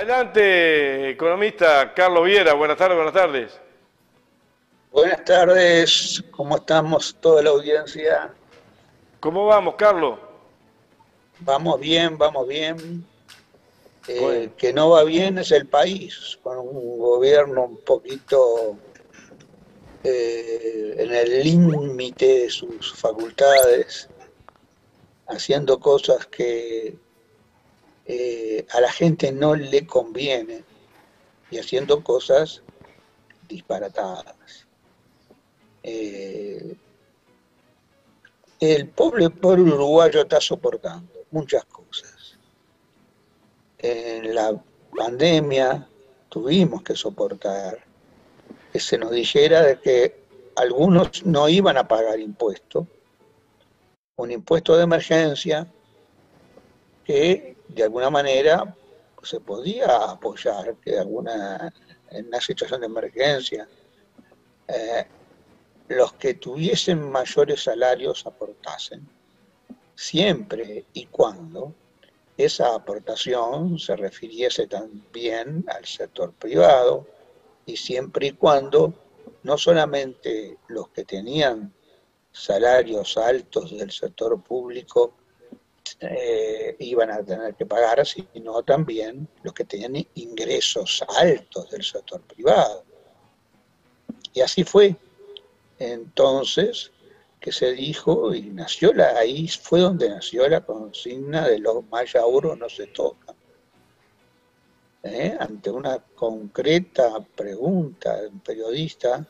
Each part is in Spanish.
Adelante, economista Carlos Viera. Buenas tardes, buenas tardes. Buenas tardes, ¿cómo estamos toda la audiencia? ¿Cómo vamos, Carlos? Vamos bien, vamos bien. Bueno, El que no va bien es el país, con un gobierno un poquito en el límite de sus facultades, haciendo cosas que a la gente no le conviene y haciendo cosas disparatadas. Eh, el pueblo uruguayo está soportando muchas cosas. En la pandemia tuvimos que soportar que se nos dijera de que algunos no iban a pagar impuestos, un impuesto de emergencia que de alguna manera pues, se podía apoyar, que en una situación de emergencia eh, los que tuviesen mayores salarios aportasen, siempre y cuando esa aportación se refiriese también al sector privado y siempre y cuando no solamente los que tenían salarios altos del sector público iban a tener que pagar, sino también los que tenían ingresos altos del sector privado. Y así fue. Entonces, que se dijo y ahí fue donde nació la consigna de los mayauros no se tocan. Ante una concreta pregunta de un periodista,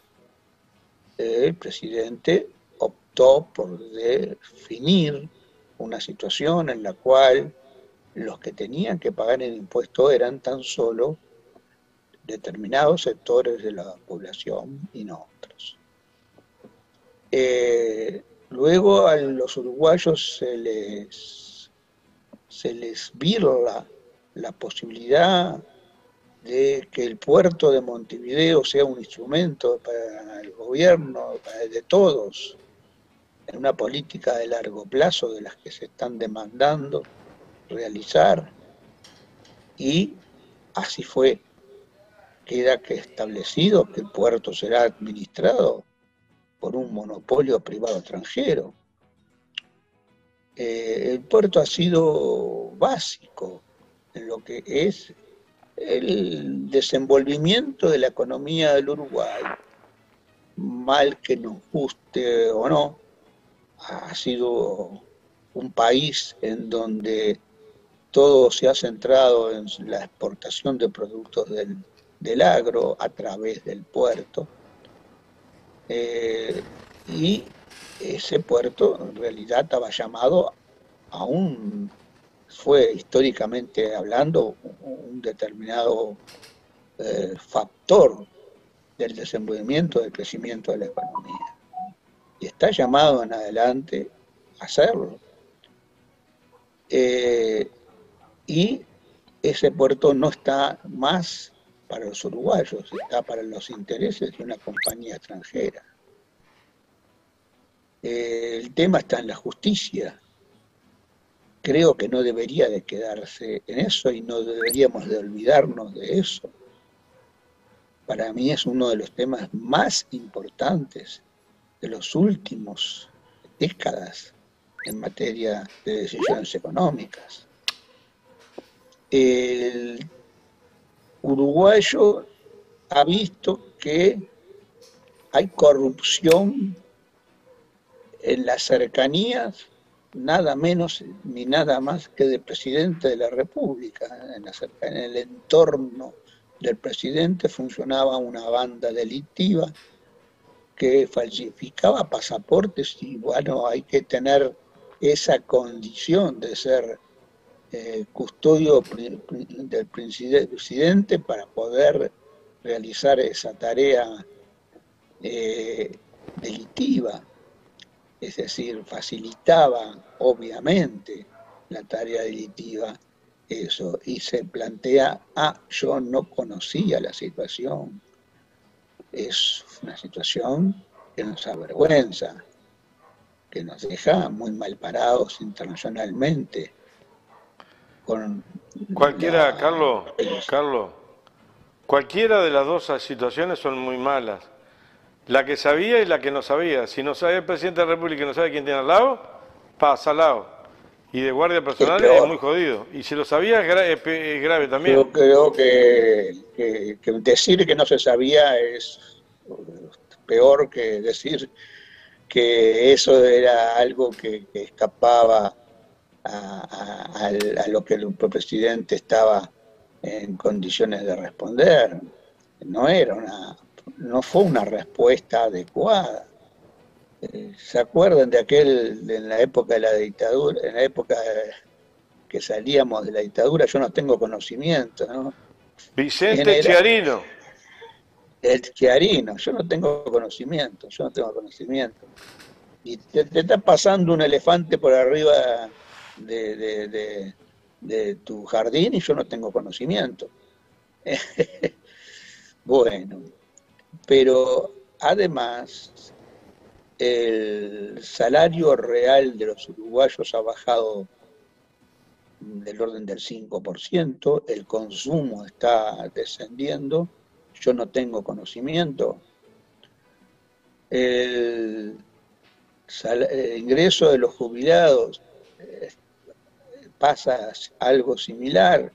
el presidente optó por definir una situación en la cual los que tenían que pagar el impuesto eran tan solo determinados sectores de la población y no otros. Luego a los uruguayos se les virla la posibilidad de que el puerto de Montevideo sea un instrumento para el gobierno, de todos, en una política de largo plazo de las que se están demandando realizar, y así fue. Queda que establecido que el puerto será administrado por un monopolio privado extranjero. El puerto ha sido básico en lo que es el desenvolvimiento de la economía del Uruguay, mal que nos guste o no, ha sido un país en donde todo se ha centrado en la exportación de productos del agro a través del puerto. Y ese puerto en realidad estaba llamado a fue históricamente hablando, un determinado factor del desenvolvimiento, del crecimiento de la economía. Y está llamado en adelante a hacerlo. Y ese puerto no está más para los uruguayos, está para los intereses de una compañía extranjera. El tema está en la justicia. Creo que no debería de quedarse en eso y no deberíamos de olvidarnos de eso. Para mí es uno de los temas más importantes de los últimos décadas en materia de decisiones económicas. El uruguayo ha visto que hay corrupción en las cercanías, nada menos ni nada más que del presidente de la República. En el entorno del presidente funcionaba una banda delictiva que falsificaba pasaportes y bueno, hay que tener esa condición de ser custodio del presidente para poder realizar esa tarea delictiva, es decir, facilitaba obviamente la tarea delictiva eso, y se plantea, yo no conocía la situación, es una situación que nos avergüenza, que nos deja muy mal parados internacionalmente, con Cualquiera, la, Carlos, cualquiera de las dos situaciones son muy malas. La que sabía y la que no sabía. Si no sabe el presidente de la República y no sabe quién tiene al lado, pasa al lado. Y de guardia es personal es muy peor. jodido. Y si lo sabía es grave también. Yo creo que decir que no se sabía es peor que decir que eso era algo que escapaba a lo que el presidente estaba en condiciones de responder. No era no fue una respuesta adecuada. ¿Se acuerdan de en la época de la dictadura, en la época que salíamos de la dictadura? Yo no tengo conocimiento, ¿no? ¿Quién Vicente era? Chiarino. El Chiarino. Yo no tengo conocimiento, yo no tengo conocimiento. Y te está pasando un elefante por arriba de, de, de, de tu jardín y yo no tengo conocimiento. Bueno, pero además el salario real de los uruguayos ha bajado del orden del 5%, el consumo está descendiendo, yo no tengo conocimiento. El, el ingreso de los jubilados pasa algo similar.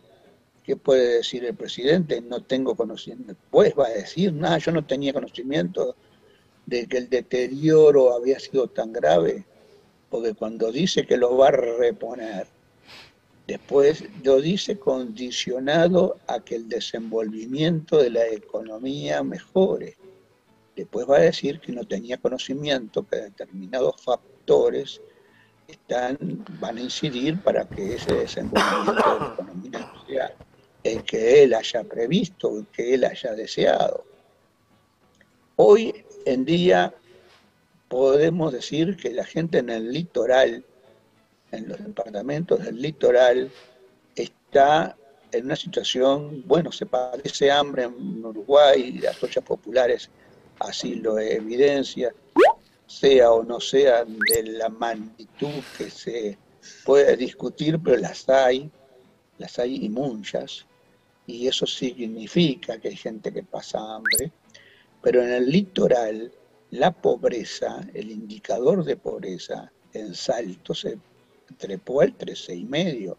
¿Qué puede decir el presidente? No tengo conocimiento. Pues va a decir, nada, yo no tenía conocimiento de que el deterioro había sido tan grave, porque cuando dice que lo va a reponer, después lo dice condicionado a que el desenvolvimiento de la economía mejore. Después va a decir que no tenía conocimiento, que determinados factores van a incidir para que ese desenvolvimiento de la economía sea el que él haya previsto, el que él haya deseado. Hoy en día podemos decir que la gente en el litoral, en los departamentos del litoral, está en una situación, bueno, se padece hambre en Uruguay, las ollas populares así lo evidencia, sea o no sea de la magnitud que se puede discutir, pero las hay y muchas, y eso significa que hay gente que pasa hambre, pero en el litoral la pobreza, el indicador de pobreza en Salto se trepó al 13,5,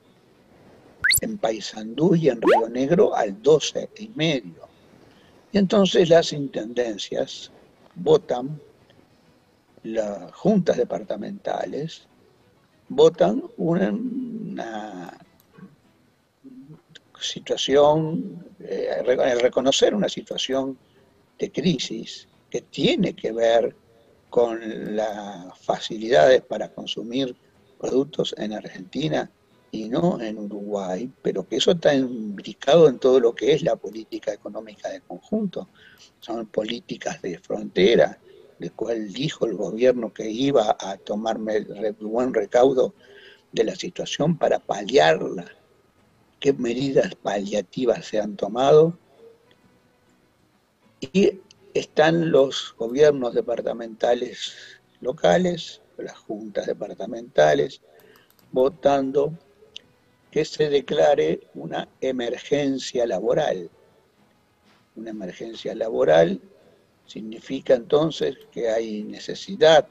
en Paysandú y en Río Negro al 12,5. Y entonces las intendencias votan, las juntas departamentales votan una situación, reconocer una situación de crisis que tiene que ver con las facilidades para consumir productos en Argentina y no en Uruguay, pero que eso está imbricado en todo lo que es la política económica de conjunto. Son políticas de frontera, de cual dijo el gobierno que iba a tomarme buen recaudo de la situación para paliarla. ¿Qué medidas paliativas se han tomado? Y están los gobiernos departamentales locales, las juntas departamentales, votando que se declare una emergencia laboral. Una emergencia laboral significa entonces que hay necesidad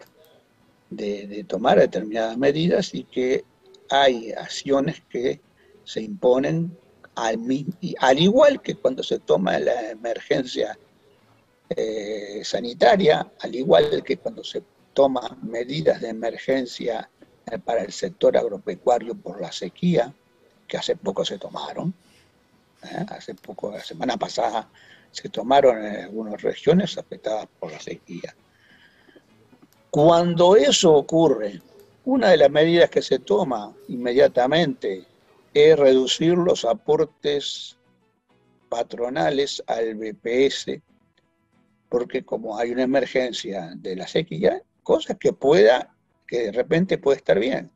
de tomar determinadas medidas y que hay acciones que se imponen al igual que cuando se toma la emergencia sanitaria, al igual que cuando se toman medidas de emergencia para el sector agropecuario por la sequía, que hace poco se tomaron, hace poco, la semana pasada, se tomaron en algunas regiones afectadas por la sequía. Cuando eso ocurre, una de las medidas que se toma inmediatamente es reducir los aportes patronales al BPS, porque como hay una emergencia de la sequía, cosas que de repente puede estar bien.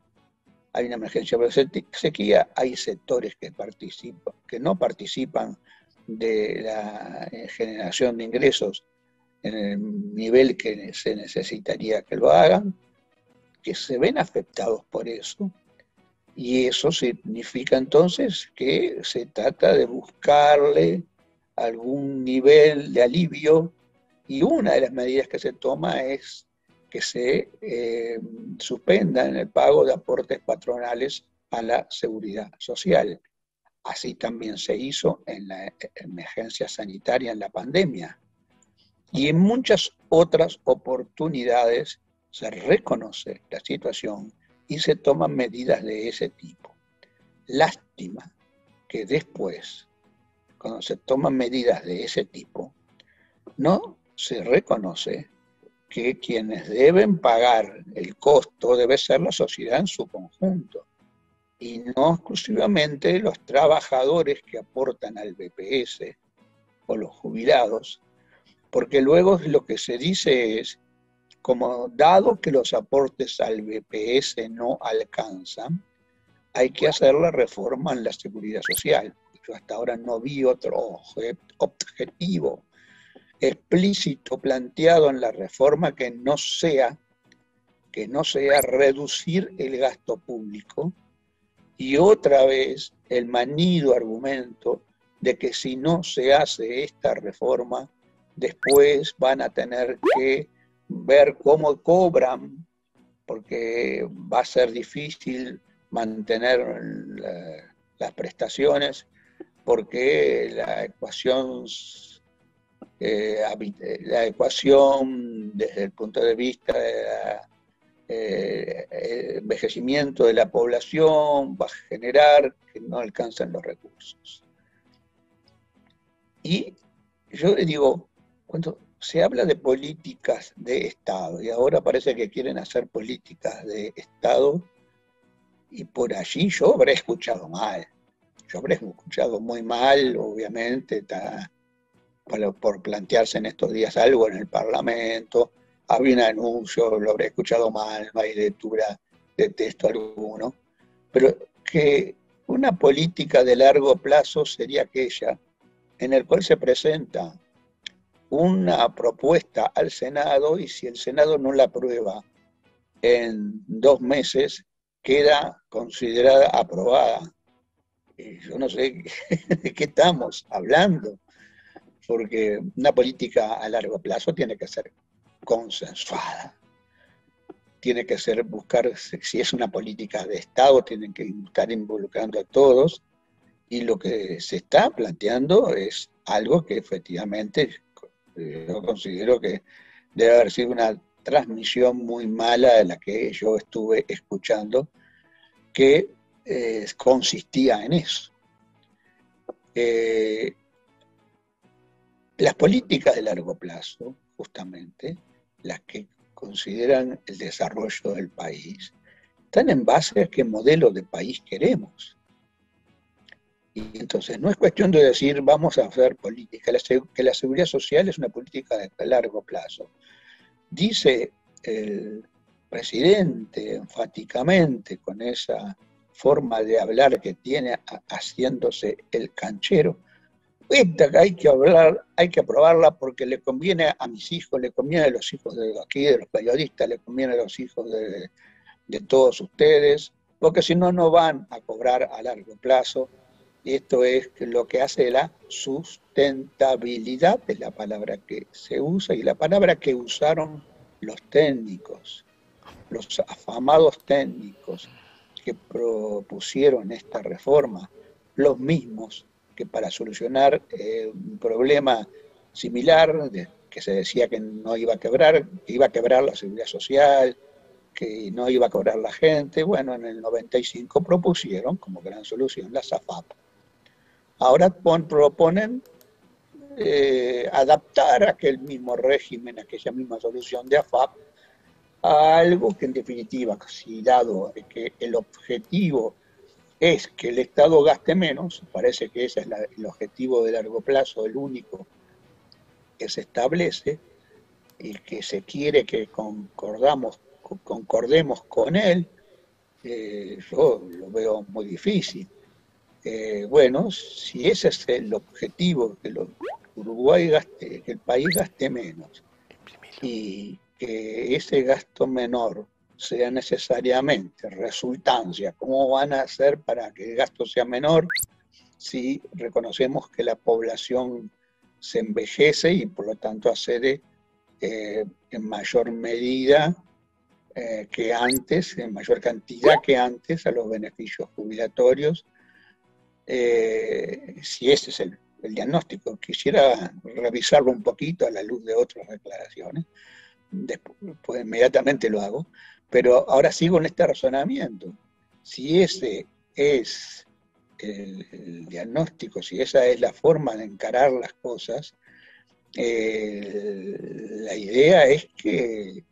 Hay una emergencia por sequía, hay sectores que no participan de la generación de ingresos en el nivel que se necesitaría que lo hagan, que se ven afectados por eso, Y eso significa entonces que se trata de buscarle algún nivel de alivio, y una de las medidas que se toma es que se suspendan el pago de aportes patronales a la seguridad social. Así también se hizo en la emergencia sanitaria, en la pandemia. Y en muchas otras oportunidades se reconoce la situación y se toman medidas de ese tipo. Lástima que después, cuando se toman medidas de ese tipo, no se reconoce que quienes deben pagar el costo debe ser la sociedad en su conjunto y no exclusivamente los trabajadores que aportan al BPS o los jubilados, porque luego lo que se dice es, como dado que los aportes al BPS no alcanzan, hay que hacer la reforma en la seguridad social. Yo hasta ahora no vi otro objetivo explícito planteado en la reforma que no sea reducir el gasto público, y otra vez el manido argumento de que si no se hace esta reforma, después van a tener que ver cómo cobran, porque va a ser difícil mantener las prestaciones, porque la ecuación desde el punto de vista del envejecimiento de la población va a generar que no alcancen los recursos. Y yo digo, cuando se habla de políticas de Estado, y ahora parece que quieren hacer políticas de Estado, y por allí yo habré escuchado mal. Yo habré escuchado muy mal, obviamente, por plantearse en estos días algo en el Parlamento. Había un anuncio, lo habré escuchado mal, no hay lectura de texto alguno, pero que una política de largo plazo sería aquella en el cual se presenta una propuesta al Senado y si el Senado no la aprueba en 2 meses, queda considerada aprobada. Y yo no sé de qué estamos hablando, porque una política a largo plazo tiene que ser consensuada, tiene que ser buscar, si es una política de Estado, tienen que estar involucrando a todos, y lo que se está planteando es algo que efectivamente yo considero que debe haber sido una transmisión muy mala de la que yo estuve escuchando, que consistía en eso. Las políticas de largo plazo, justamente, las que consideran el desarrollo del país, están en base a qué modelo de país queremos. Y entonces no es cuestión de decir vamos a hacer política, que la seguridad social es una política de largo plazo. Dice el presidente enfáticamente, con esa forma de hablar que tiene haciéndose el canchero, esta que hay que aprobarla porque le conviene a mis hijos, le conviene a los hijos de aquí, de los periodistas, le conviene a los hijos de todos ustedes, porque si no, no van a cobrar a largo plazo. Y esto es lo que hace la sustentabilidad, es la palabra que se usa y la palabra que usaron los técnicos, los afamados técnicos que propusieron esta reforma, los mismos que para solucionar un problema similar, que se decía que no iba a quebrar, que iba a quebrar la seguridad social, que no iba a cobrar la gente, bueno, en el 95 propusieron como gran solución la SAFAP. Ahora proponen adaptar aquel mismo régimen, aquella misma solución de AFAP, a algo que en definitiva, si dado que el objetivo es que el Estado gaste menos, parece que ese es el objetivo de largo plazo, el único que se establece y que se quiere que concordemos con él, yo lo veo muy difícil. Bueno, si ese es el objetivo, que Uruguay gaste, que el país gaste menos, y que ese gasto menor sea necesariamente resultancia. ¿Cómo van a hacer para que el gasto sea menor si reconocemos que la población se envejece y por lo tanto accede en mayor medida que antes, en mayor cantidad que antes, a los beneficios jubilatorios? Si ese es el diagnóstico, quisiera revisarlo un poquito a la luz de otras declaraciones, después pues inmediatamente lo hago, pero ahora sigo en este razonamiento. Si ese es el diagnóstico, si esa es la forma de encarar las cosas, la idea es que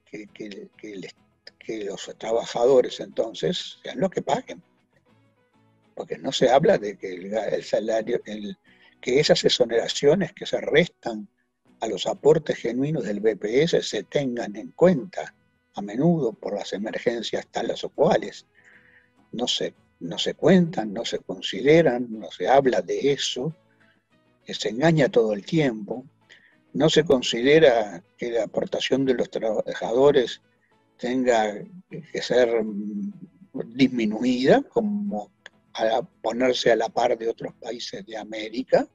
los trabajadores entonces sean los que paguen, porque no se habla de que el salario, que esas exoneraciones que se restan a los aportes genuinos del BPS se tengan en cuenta a menudo por las emergencias tales o cuales. No se cuentan, no se consideran, no se habla de eso, que se engaña todo el tiempo. No se considera que la aportación de los trabajadores tenga que ser disminuida, como a ponerse a la par de otros países de América,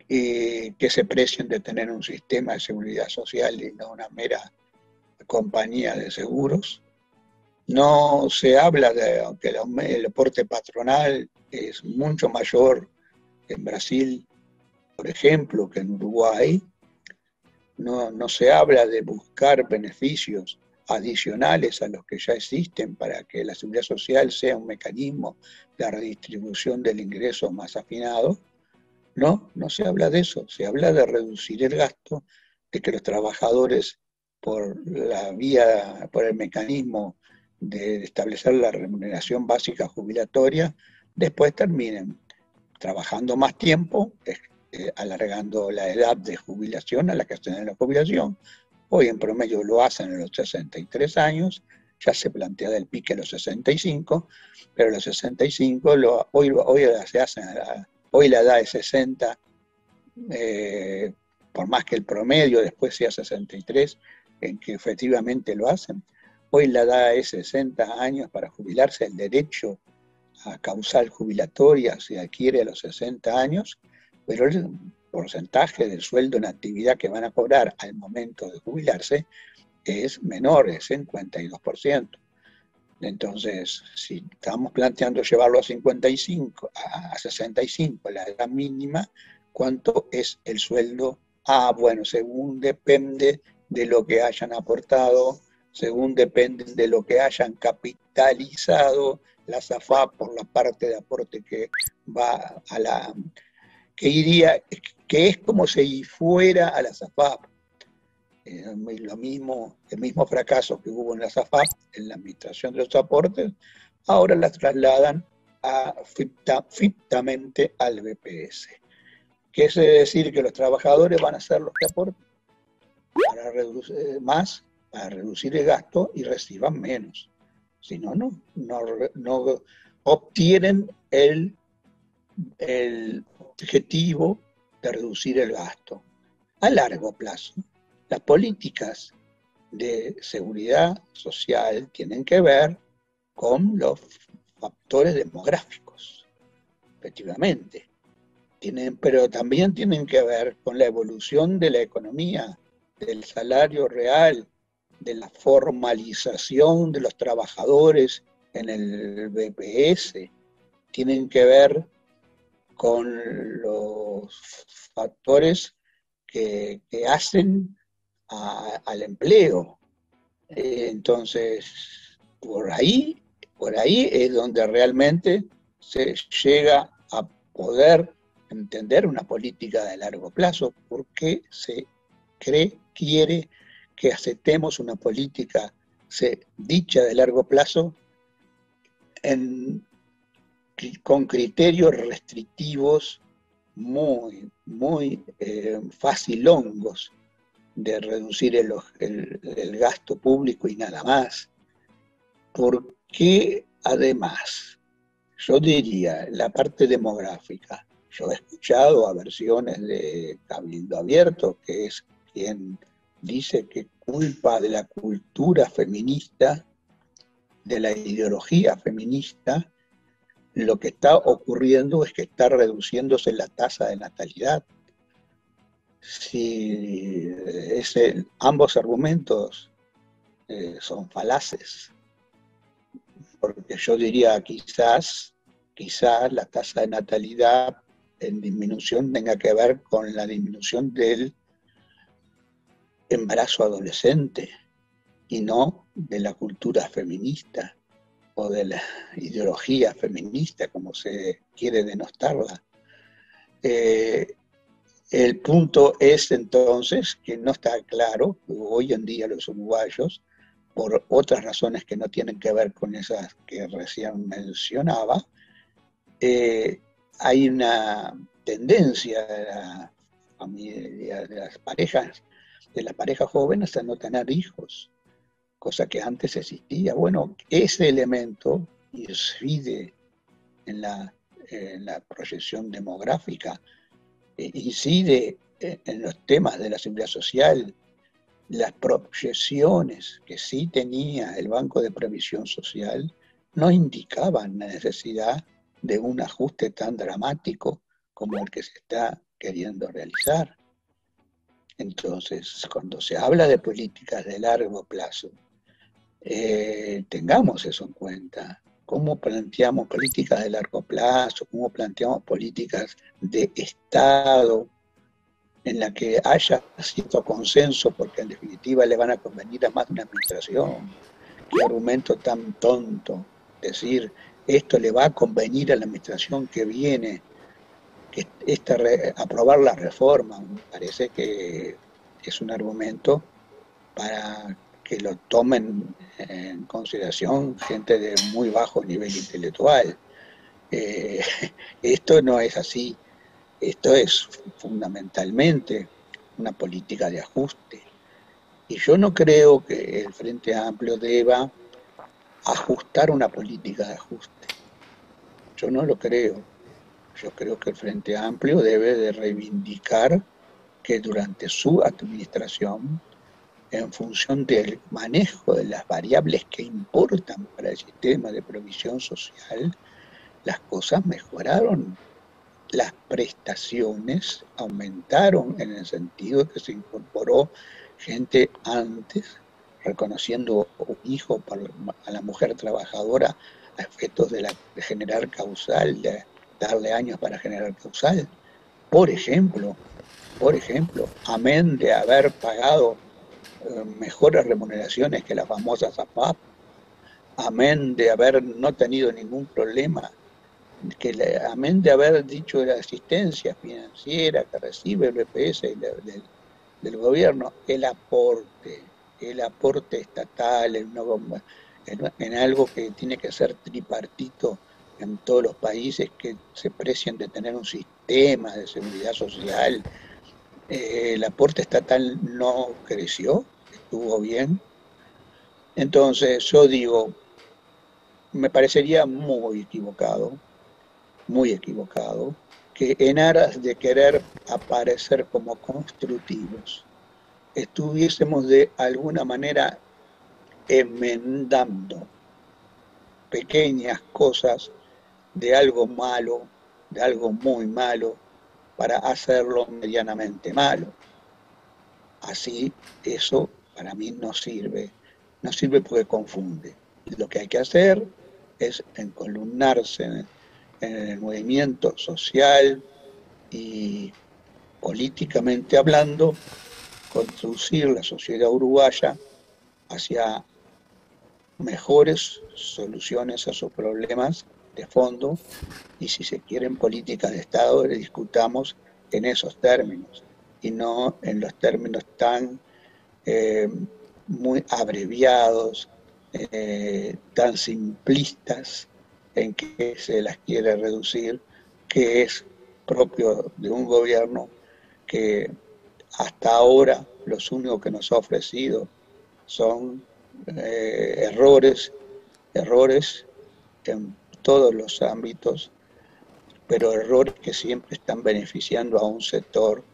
que se precien de tener un sistema de seguridad social y no una mera compañía de seguros. No se habla de que el aporte patronal es mucho mayor en Brasil, por ejemplo, que en Uruguay. No se habla de buscar beneficios adicionales a los que ya existen para que la seguridad social sea un mecanismo de redistribución del ingreso más afinado. No se habla de eso, se habla de reducir el gasto, de que los trabajadores por el mecanismo de establecer la remuneración básica jubilatoria, después terminen trabajando más tiempo, alargando la edad de jubilación a la que estén en la jubilación. Hoy en promedio lo hacen a los 63 años, ya se plantea el pique a los 65, pero a los 65 hoy se hacen hoy la edad es 60, por más que el promedio después sea 63, en que efectivamente lo hacen. Hoy la edad es 60 años para jubilarse, el derecho a causal jubilatoria se adquiere a los 60 años, pero el porcentaje del sueldo en actividad que van a cobrar al momento de jubilarse es menor, es 52%. Entonces, si estamos planteando llevarlo a 55, a 65, la edad mínima, ¿cuánto es el sueldo? Bueno, según depende de lo que hayan aportado, según depende de lo que hayan capitalizado las AFAP por la parte de aporte que va a la, que iría, que es como si fuera a las AFAP. El mismo fracaso que hubo en las AFAP, en la administración de los aportes, ahora las trasladan fictamente al BPS. ¿Qué quiere decir? Que los trabajadores van a ser los que aporten para reducir más, para reducir el gasto y reciban menos. Si no obtienen el objetivo de reducir el gasto. A largo plazo, las políticas de seguridad social tienen que ver con los factores demográficos, efectivamente. Pero también tienen que ver con la evolución de la economía, del salario real, de la formalización de los trabajadores en el BPS, tienen que ver con los factores que hacen al empleo. Entonces, por ahí es donde realmente se llega a poder entender una política de largo plazo, porque se quiere que aceptemos una política dicha de largo plazo con criterios restrictivos muy facilongos de reducir el gasto público y nada más. Porque además, yo diría, la parte demográfica, yo he escuchado a versiones de Cabildo Abierto, que es quien dice que culpa de la cultura feminista, de la ideología feminista, lo que está ocurriendo es que está reduciéndose la tasa de natalidad. Si ambos argumentos son falaces, porque yo diría quizás la tasa de natalidad en disminución tenga que ver con la disminución del embarazo adolescente y no de la cultura feminista o de la ideología feminista, como se quiere denostarla. El punto es entonces que no está claro, hoy en día los uruguayos, por otras razones que no tienen que ver con esas que recién mencionaba, hay una tendencia de la familia, de las parejas jóvenes a no tener hijos, cosa que antes existía. Bueno, ese elemento incide en la proyección demográfica, incide en los temas de la seguridad social. Las proyecciones que sí tenía el Banco de Previsión Social no indicaban la necesidad de un ajuste tan dramático como el que se está queriendo realizar. Entonces, cuando se habla de políticas de largo plazo, tengamos eso en cuenta. ¿Cómo planteamos políticas de largo plazo? ¿Cómo planteamos políticas de Estado en la que haya cierto consenso, porque en definitiva le van a convenir a más de una administración? Qué argumento tan tonto decir esto le va a convenir a la administración que viene, que aprobar la reforma. Me parece que es un argumento para que lo tomen en consideración gente de muy bajo nivel intelectual. Esto no es así. Esto es fundamentalmente una política de ajuste. Y yo no creo que el Frente Amplio deba ajustar una política de ajuste. Yo no lo creo. Yo creo que el Frente Amplio debe de reivindicar que durante su administración, en función del manejo de las variables que importan para el sistema de provisión social, las cosas mejoraron. Las prestaciones aumentaron en el sentido de que se incorporó gente antes, reconociendo un hijo a la mujer trabajadora a efectos de generar causal, de darle años para generar causal. Por ejemplo, amén de haber pagado mejores remuneraciones que las famosas AFAP, amén de haber no tenido ningún problema, que amén de haber dicho de la asistencia financiera que recibe el BPS del gobierno, el aporte estatal en algo que tiene que ser tripartito en todos los países que se precian de tener un sistema de seguridad social. El aporte estatal no creció, estuvo bien. Entonces yo digo, me parecería muy equivocado, que en aras de querer aparecer como constructivos, estuviésemos de alguna manera enmendando pequeñas cosas de algo malo, de algo muy malo, para hacerlo medianamente malo. Así, eso para mí no sirve porque confunde. Lo que hay que hacer es encolumnarse en el movimiento social y políticamente hablando, conducir la sociedad uruguaya hacia mejores soluciones a sus problemas de fondo, y si se quieren políticas de Estado, le discutamos en esos términos y no en los términos tan muy abreviados, tan simplistas en que se las quiere reducir, que es propio de un gobierno que hasta ahora los únicos que nos ha ofrecido son errores en todos los ámbitos, pero errores que siempre están beneficiando a un sector,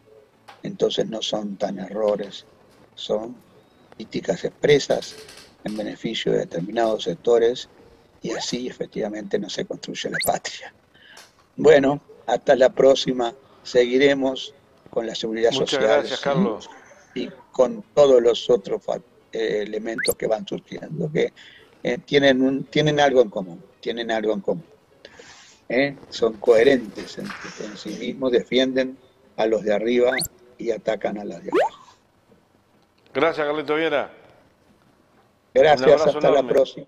entonces no son tan errores, son políticas expresas en beneficio de determinados sectores y así efectivamente no se construye la patria. Bueno, hasta la próxima. Seguiremos con la seguridad Muchas social gracias, Carlos. y con todos los otros elementos que van surgiendo, que tienen algo en común, tienen algo en común. Son coherentes en sí mismos, defienden a los de arriba y atacan a los de abajo. Gracias, Carlito Viera. Un Gracias, abrazo hasta la enorme. próxima.